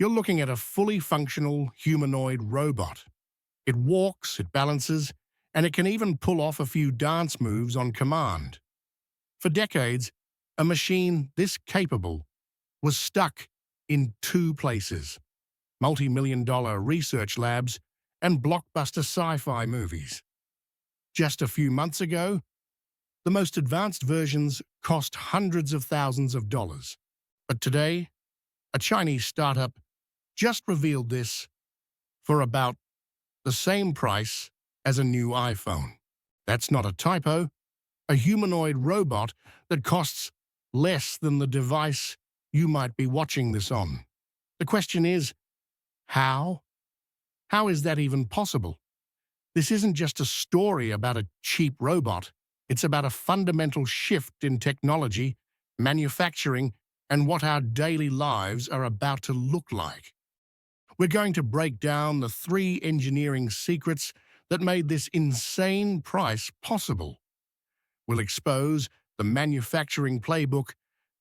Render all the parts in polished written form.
You're looking at a fully functional humanoid robot. It walks, it balances, and it can even pull off a few dance moves on command. For decades, a machine this capable was stuck in two places: multi-million-dollar research labs and blockbuster sci-fi movies. Just a few months ago, the most advanced versions cost hundreds of thousands of dollars. But today, a Chinese startup just revealed this for about the same price as a new iPhone. That's not a typo. A humanoid robot that costs less than the device you might be watching this on. The question is, how? How is that even possible? This isn't just a story about a cheap robot. It's about a fundamental shift in technology, manufacturing, and what our daily lives are about to look like. We're going to break down the 3 engineering secrets that made this insane price possible. We'll expose the manufacturing playbook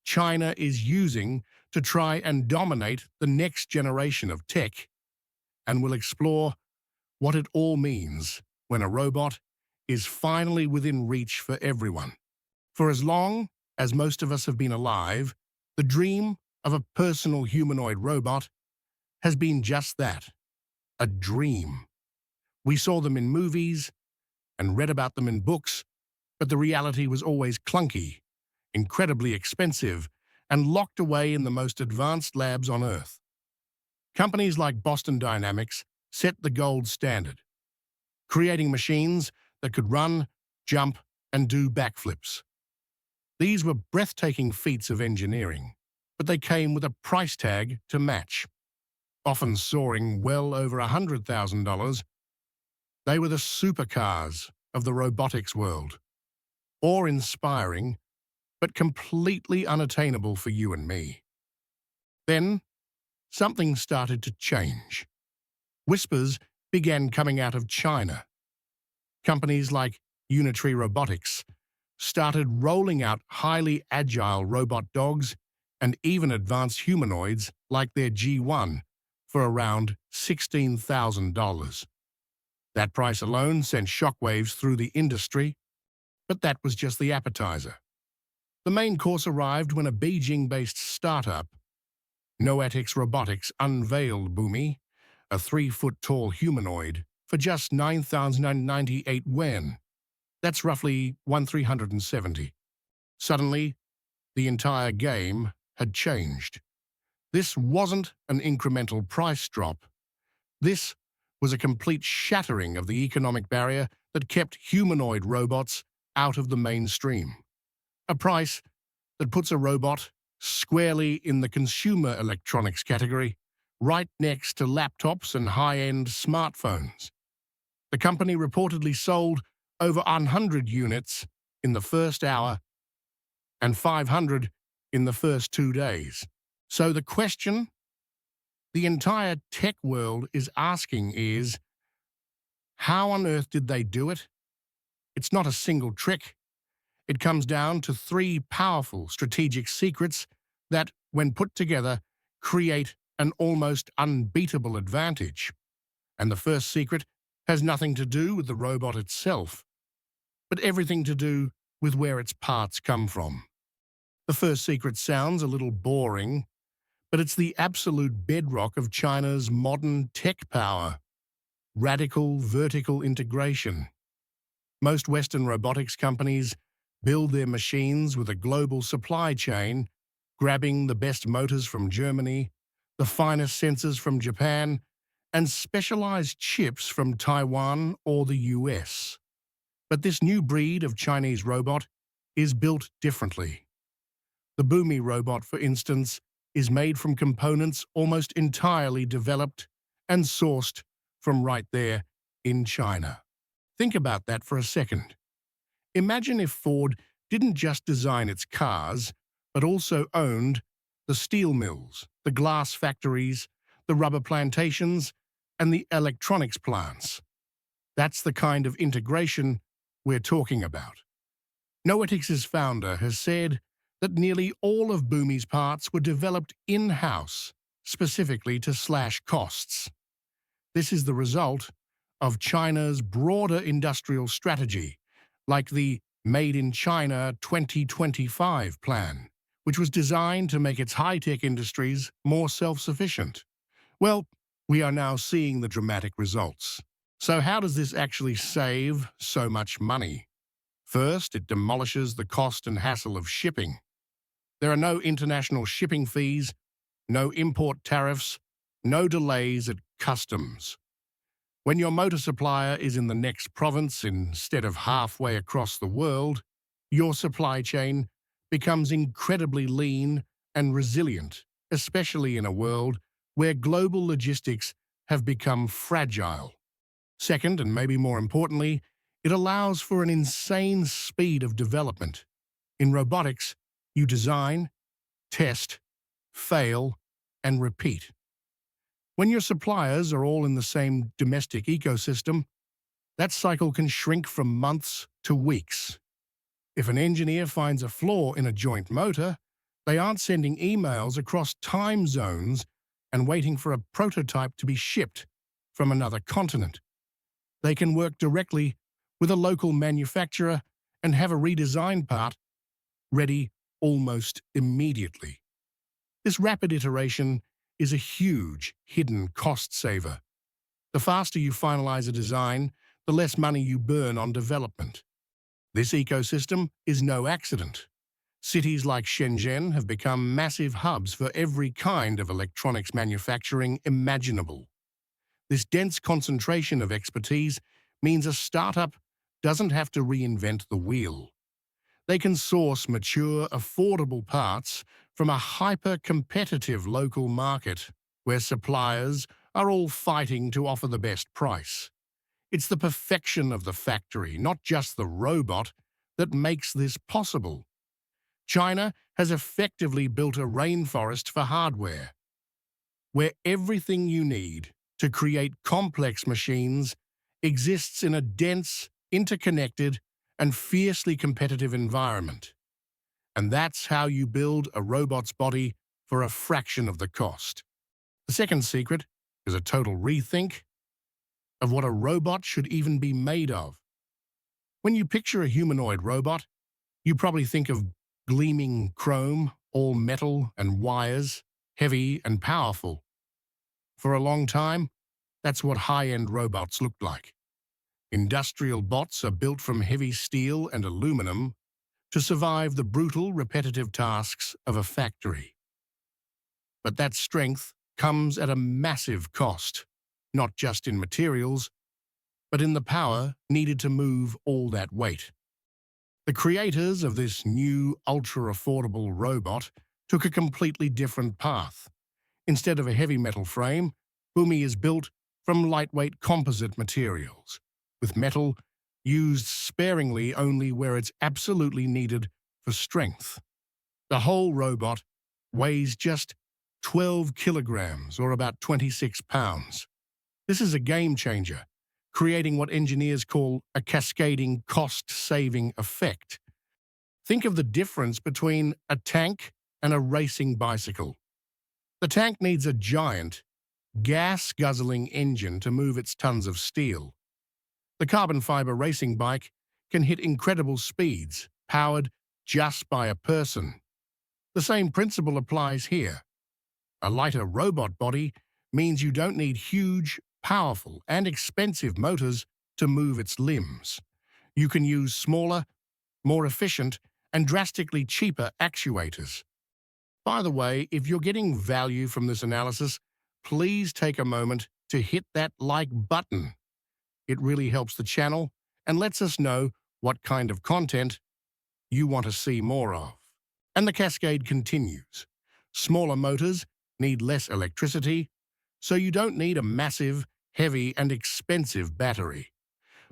China is using to try and dominate the next generation of tech. And we'll explore what it all means when a robot is finally within reach for everyone. For as long as most of us have been alive, the dream of a personal humanoid robot has been just that, a dream. We saw them in movies and read about them in books, but the reality was always clunky, incredibly expensive, and locked away in the most advanced labs on Earth. Companies like Boston Dynamics set the gold standard, creating machines that could run, jump, and do backflips. These were breathtaking feats of engineering, but they came with a price tag to match. Often soaring well over $100,000, they were the supercars of the robotics world. Awe-inspiring, but completely unattainable for you and me. Then, something started to change. Whispers began coming out of China. Companies like Noetix Robotics started rolling out highly agile robot dogs and even advanced humanoids like their G1 for around $16,000. That price alone sent shockwaves through the industry, but that was just the appetizer. The main course arrived when a Beijing-based startup, Noetix Robotics, unveiled Bumi, a 3-foot-tall humanoid, for just 9,098 yuan. That's roughly 1,370. Suddenly, the entire game had changed. This wasn't an incremental price drop. This was a complete shattering of the economic barrier that kept humanoid robots out of the mainstream. A price that puts a robot squarely in the consumer electronics category, right next to laptops and high-end smartphones. The company reportedly sold over 100 units in the first hour and 500 in the first 2 days. So the question the entire tech world is asking is, how on earth did they do it? It's not a single trick. It comes down to 3 powerful strategic secrets that, when put together, create an almost unbeatable advantage. And the first secret has nothing to do with the robot itself, but everything to do with where its parts come from. The first secret sounds a little boring, but it's the absolute bedrock of China's modern tech power: radical vertical integration. Most Western robotics companies build their machines with a global supply chain, grabbing the best motors from Germany, the finest sensors from Japan, and specialized chips from Taiwan or the US. But this new breed of Chinese robot is built differently. The Bumi robot, for instance, is made from components almost entirely developed and sourced from right there in China. Think about that for a second. Imagine if Ford didn't just design its cars, but also owned the steel mills, the glass factories, the rubber plantations, and the electronics plants. That's the kind of integration we're talking about. Noetix's founder has said that nearly all of Bumi's parts were developed in-house, specifically to slash costs. This is the result of China's broader industrial strategy, like the Made in China 2025 plan, which was designed to make its high-tech industries more self-sufficient. Well, we are now seeing the dramatic results. So how does this actually save so much money? First, it demolishes the cost and hassle of shipping. There are no international shipping fees, no import tariffs, no delays at customs. When your motor supplier is in the next province instead of halfway across the world, your supply chain becomes incredibly lean and resilient, especially in a world where global logistics have become fragile. Second, and maybe more importantly, it allows for an insane speed of development. In robotics, you design, test, fail, and repeat. When your suppliers are all in the same domestic ecosystem, that cycle can shrink from months to weeks. If an engineer finds a flaw in a joint motor, they aren't sending emails across time zones and waiting for a prototype to be shipped from another continent. They can work directly with a local manufacturer and have a redesigned part ready almost immediately. This rapid iteration is a huge hidden cost saver. The faster you finalize a design, the less money you burn on development. This ecosystem is no accident. Cities like Shenzhen have become massive hubs for every kind of electronics manufacturing imaginable. This dense concentration of expertise means a startup doesn't have to reinvent the wheel. They can source mature, affordable parts from a hyper-competitive local market where suppliers are all fighting to offer the best price. It's the perfection of the factory, not just the robot, that makes this possible. China has effectively built a rainforest for hardware, where everything you need to create complex machines exists in a dense, interconnected, and fiercely competitive environment. And that's how you build a robot's body for a fraction of the cost. The second secret is a total rethink of what a robot should even be made of. When you picture a humanoid robot, you probably think of gleaming chrome, all metal and wires, heavy and powerful. For a long time, that's what high-end robots looked like. Industrial bots are built from heavy steel and aluminum to survive the brutal, repetitive tasks of a factory. But that strength comes at a massive cost, not just in materials, but in the power needed to move all that weight. The creators of this new, ultra-affordable robot took a completely different path. Instead of a heavy metal frame, Bumi is built from lightweight composite materials, with metal used sparingly only where it's absolutely needed for strength. The whole robot weighs just 12 kilograms, or about 26 pounds. This is a game changer, creating what engineers call a cascading cost-saving effect. Think of the difference between a tank and a racing bicycle. The tank needs a giant, gas-guzzling engine to move its tons of steel. The carbon fiber racing bike can hit incredible speeds, powered just by a person. The same principle applies here. A lighter robot body means you don't need huge, powerful, and expensive motors to move its limbs. You can use smaller, more efficient, and drastically cheaper actuators. By the way, if you're getting value from this analysis, please take a moment to hit that like button. It really helps the channel and lets us know what kind of content you want to see more of. And the cascade continues. Smaller motors need less electricity, so you don't need a massive, heavy, and expensive battery.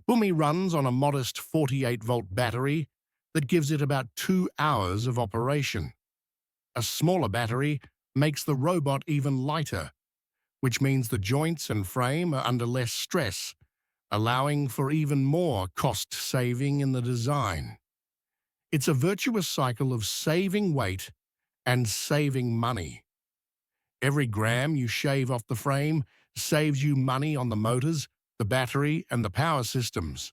Bumi runs on a modest 48-volt battery that gives it about 2 hours of operation. A smaller battery makes the robot even lighter, which means the joints and frame are under less stress, allowing for even more cost saving in the design. It's a virtuous cycle of saving weight and saving money. Every gram you shave off the frame saves you money on the motors, the battery, and the power systems.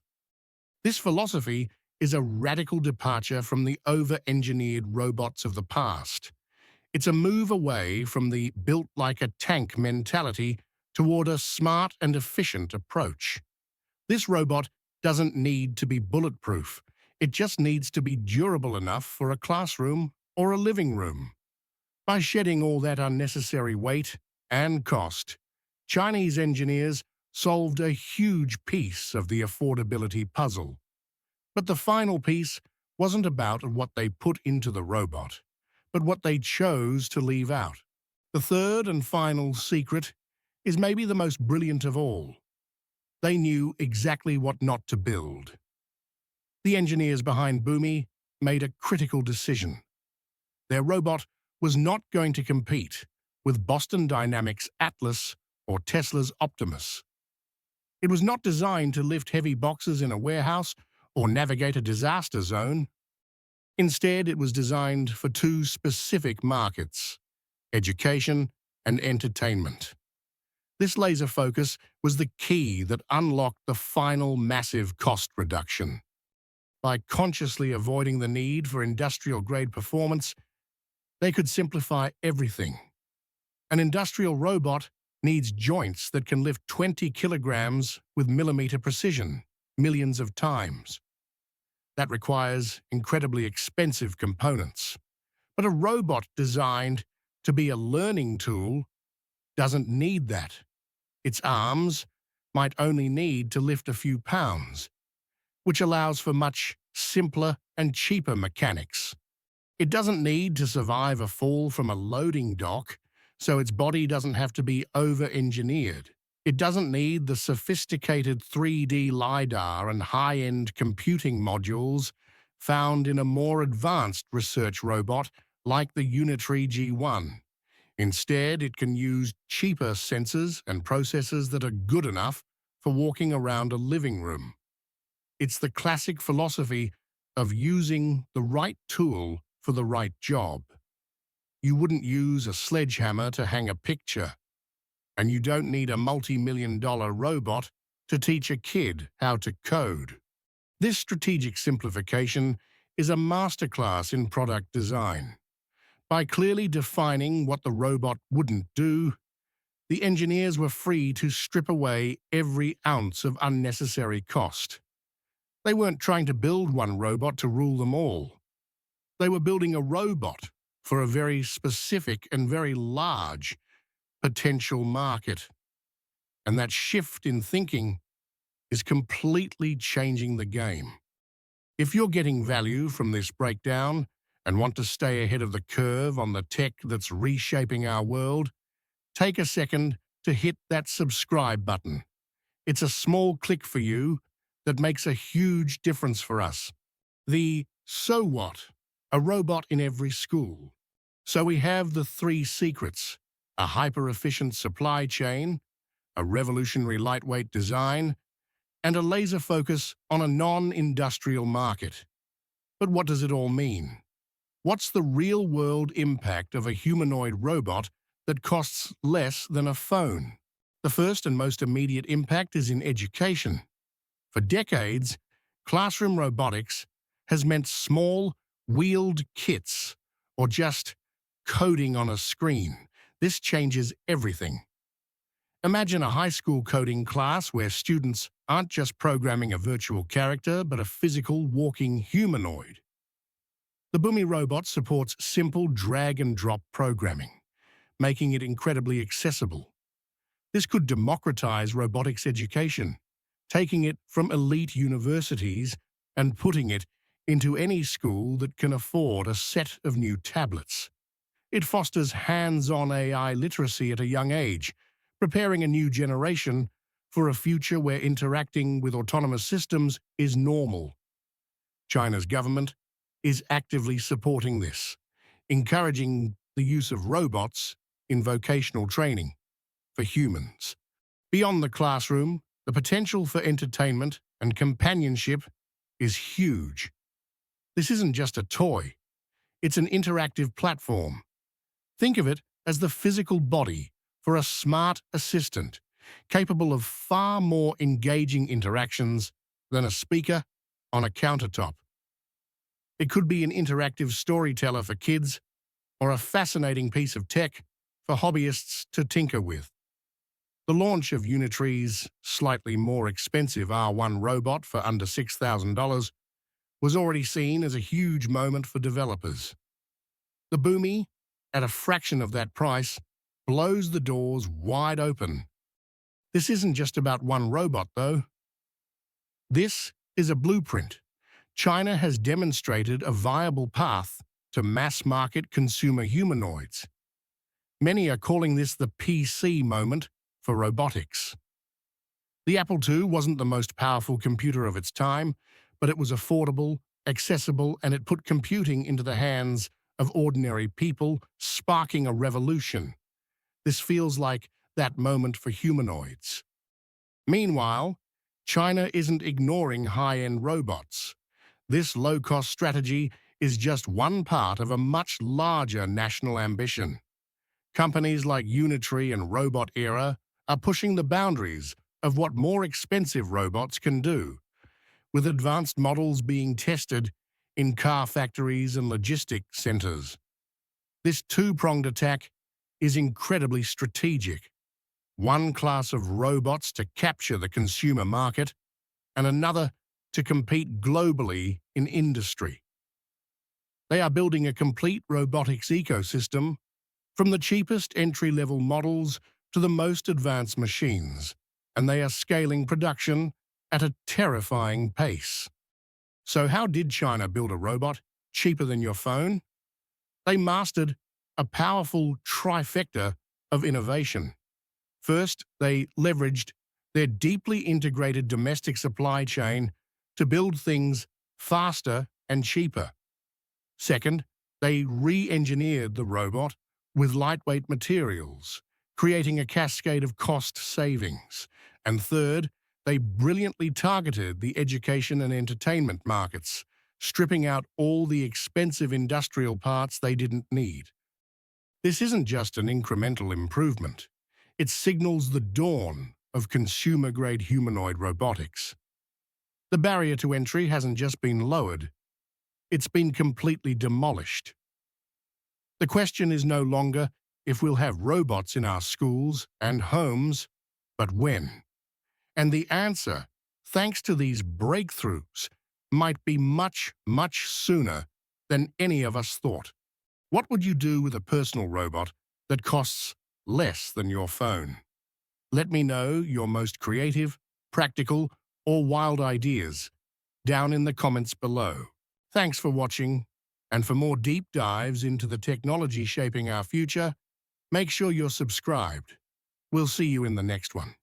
This philosophy is a radical departure from the over-engineered robots of the past. It's a move away from the built-like-a-tank mentality toward a smart and efficient approach. This robot doesn't need to be bulletproof. It just needs to be durable enough for a classroom or a living room. By shedding all that unnecessary weight and cost, Chinese engineers solved a huge piece of the affordability puzzle. But the final piece wasn't about what they put into the robot, but what they chose to leave out. The third and final secret is maybe the most brilliant of all. They knew exactly what not to build. The engineers behind Bumi made a critical decision. Their robot was not going to compete with Boston Dynamics' Atlas or Tesla's Optimus. It was not designed to lift heavy boxes in a warehouse or navigate a disaster zone. Instead, it was designed for two specific markets: education and entertainment. This laser focus was the key that unlocked the final massive cost reduction. By consciously avoiding the need for industrial-grade performance, they could simplify everything. An industrial robot needs joints that can lift 20 kilograms with millimeter precision, millions of times. That requires incredibly expensive components. But a robot designed to be a learning tool doesn't need that. Its arms might only need to lift a few pounds, which allows for much simpler and cheaper mechanics. It doesn't need to survive a fall from a loading dock, so its body doesn't have to be over-engineered. It doesn't need the sophisticated 3D LiDAR and high-end computing modules found in a more advanced research robot like the Unitary G1. Instead, it can use cheaper sensors and processors that are good enough for walking around a living room. It's the classic philosophy of using the right tool for the right job. You wouldn't use a sledgehammer to hang a picture, and you don't need a multi-million-dollar robot to teach a kid how to code. This strategic simplification is a masterclass in product design. By clearly defining what the robot wouldn't do, the engineers were free to strip away every ounce of unnecessary cost. They weren't trying to build one robot to rule them all. They were building a robot for a very specific and very large potential market. And that shift in thinking is completely changing the game. If you're getting value from this breakdown and want to stay ahead of the curve on the tech that's reshaping our world, take a second to hit that subscribe button. It's a small click for you that makes a huge difference for us. The so what? A robot in every school. So we have the three secrets: a hyper-efficient supply chain, a revolutionary lightweight design, and a laser focus on a non-industrial market. But what does it all mean? What's the real-world impact of a humanoid robot that costs less than a phone? The first and most immediate impact is in education. For decades, classroom robotics has meant small, wheeled kits or just coding on a screen. This changes everything. Imagine a high school coding class where students aren't just programming a virtual character, but a physical, walking humanoid. The Bumi robot supports simple drag-and-drop programming, making it incredibly accessible. This could democratize robotics education, taking it from elite universities and putting it into any school that can afford a set of new tablets. It fosters hands-on AI literacy at a young age, preparing a new generation for a future where interacting with autonomous systems is normal. China's government is actively supporting this, encouraging the use of robots in vocational training for humans. Beyond the classroom, the potential for entertainment and companionship is huge. This isn't just a toy, it's an interactive platform. Think of it as the physical body for a smart assistant capable of far more engaging interactions than a speaker on a countertop. It could be an interactive storyteller for kids or a fascinating piece of tech for hobbyists to tinker with. The launch of Unitree's slightly more expensive R1 robot for under $6,000 was already seen as a huge moment for developers. The Bumi, at a fraction of that price, blows the doors wide open. This isn't just about one robot, though. This is a blueprint. China has demonstrated a viable path to mass-market consumer humanoids. Many are calling this the PC moment for robotics. The Apple II wasn't the most powerful computer of its time, but it was affordable, accessible, and it put computing into the hands of ordinary people, sparking a revolution. This feels like that moment for humanoids. Meanwhile, China isn't ignoring high-end robots. This low-cost strategy is just one part of a much larger national ambition. Companies like Unitree and Robot Era are pushing the boundaries of what more expensive robots can do, with advanced models being tested in car factories and logistics centers. This two-pronged attack is incredibly strategic. One class of robots to capture the consumer market, and another to compete globally in industry. They are building a complete robotics ecosystem, from the cheapest entry-level models to the most advanced machines, and they are scaling production at a terrifying pace. So how did China build a robot cheaper than your phone? They mastered a powerful trifecta of innovation. First, they leveraged their deeply integrated domestic supply chain to build things faster and cheaper. Second, they re-engineered the robot with lightweight materials, creating a cascade of cost savings. And third, they brilliantly targeted the education and entertainment markets, stripping out all the expensive industrial parts they didn't need. This isn't just an incremental improvement. It signals the dawn of consumer-grade humanoid robotics. The barrier to entry hasn't just been lowered, it's been completely demolished. The question is no longer if we'll have robots in our schools and homes, but when. And the answer, thanks to these breakthroughs, might be much, much sooner than any of us thought. What would you do with a personal robot that costs less than your phone? Let me know your most creative, practical, or wild ideas down in the comments below. Thanks for watching, and for more deep dives into the technology shaping our future, make sure you're subscribed. We'll see you in the next one.